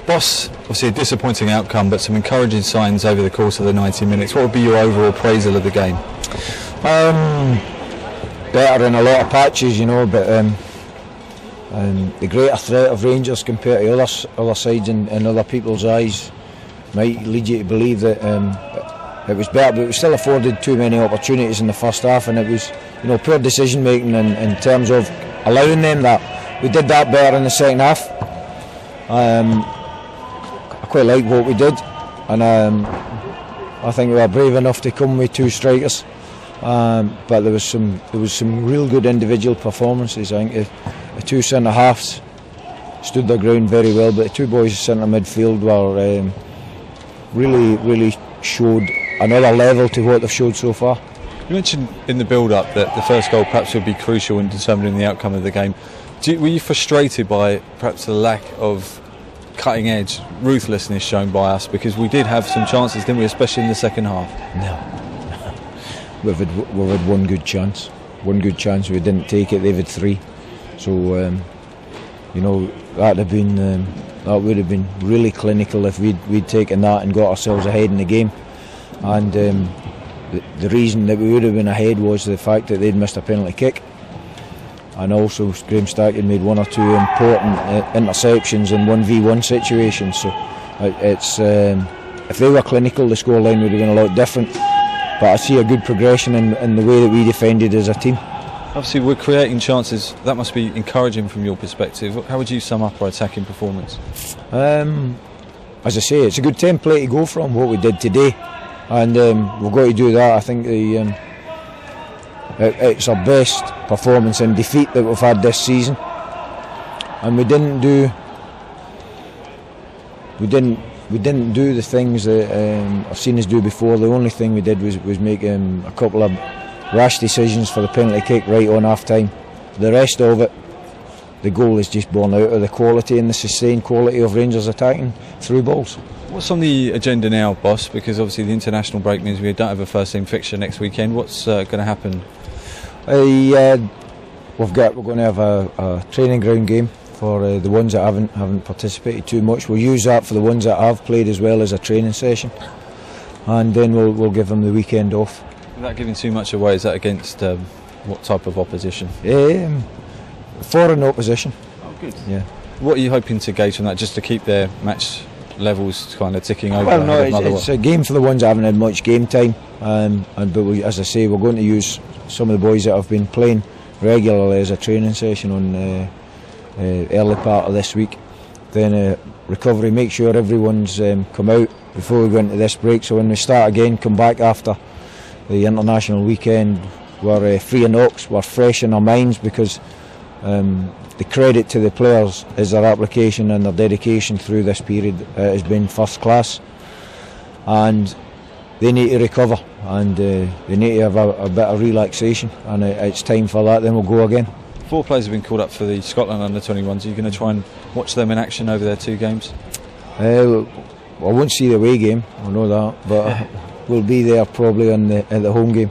Boss, obviously a disappointing outcome, but some encouraging signs over the course of the 90 minutes. What would be your overall appraisal of the game? Better in a lot of patches, you know, but the greater threat of Rangers compared to other sides in other people's eyes might lead you to believe that it was better, but we still afforded too many opportunities in the first half, and it was, you know, poor decision making in terms of allowing them that. We did that better in the second half. I quite like what we did, and I think we were brave enough to come with two strikers. But there was some real good individual performances. I think the two centre halves stood their ground very well, but the two boys in centre midfield were really showed another level to what they've showed so far. You mentioned in the build-up that the first goal perhaps would be crucial in determining the outcome of the game. Were you frustrated by perhaps the lack of cutting-edge ruthlessness shown by us, because we did have some chances, didn't we, especially in the second half? No. We've had one good chance. We didn't take it. They've had three. So you know, that would have been really clinical if we'd taken that and got ourselves ahead in the game. And the reason that we would have been ahead was the fact that they'd missed a penalty kick, and also Graham Stack had made one or two important interceptions in 1v1 situations. So it's if they were clinical, the scoreline would have been a lot different. But I see a good progression in the way that we defended as a team. Obviously we're creating chances. That must be encouraging from your perspective. How would you sum up our attacking performance? As I say, it's a good template to go from, what we did today, and we've got to do that. I think it's our best performance in defeat that we've had this season, and we didn't do the things that I've seen us do before. The only thing we did was make a couple of rash decisions for the penalty kick right on half time. The rest of it, the goal is just born out of the quality and the sustained quality of Rangers attacking through balls. What's on the agenda now, boss? Because obviously the international break means we don't have a first team fixture next weekend. What's going to happen? We're going to have a training ground game for the ones that haven't participated too much. We'll use that for the ones that have played as well as a training session, and then we'll give them the weekend off. Without giving too much away, is that against what type of opposition? Foreign opposition. Oh, good. Yeah. What are you hoping to gauge from that, just to keep their match levels kind of ticking over? Well, no, it's a game for the ones that haven't had much game time, but as I say, we're going to use some of the boys that have been playing regularly as a training session on early part of this week. Then recovery, make sure everyone's come out before we go into this break, so when we start again, come back after the international weekend, we're free of knocks, we're fresh in our minds, because the credit to the players is their application and their dedication through this period has been first class, and they need to recover, and they need to have a bit of relaxation, and it's time for that. Then we'll go again. 4 players have been called up for the Scotland under-21s. Are you going to try and watch them in action over their 2 games? I won't see the away game, I know that, but we'll be there probably at the home game.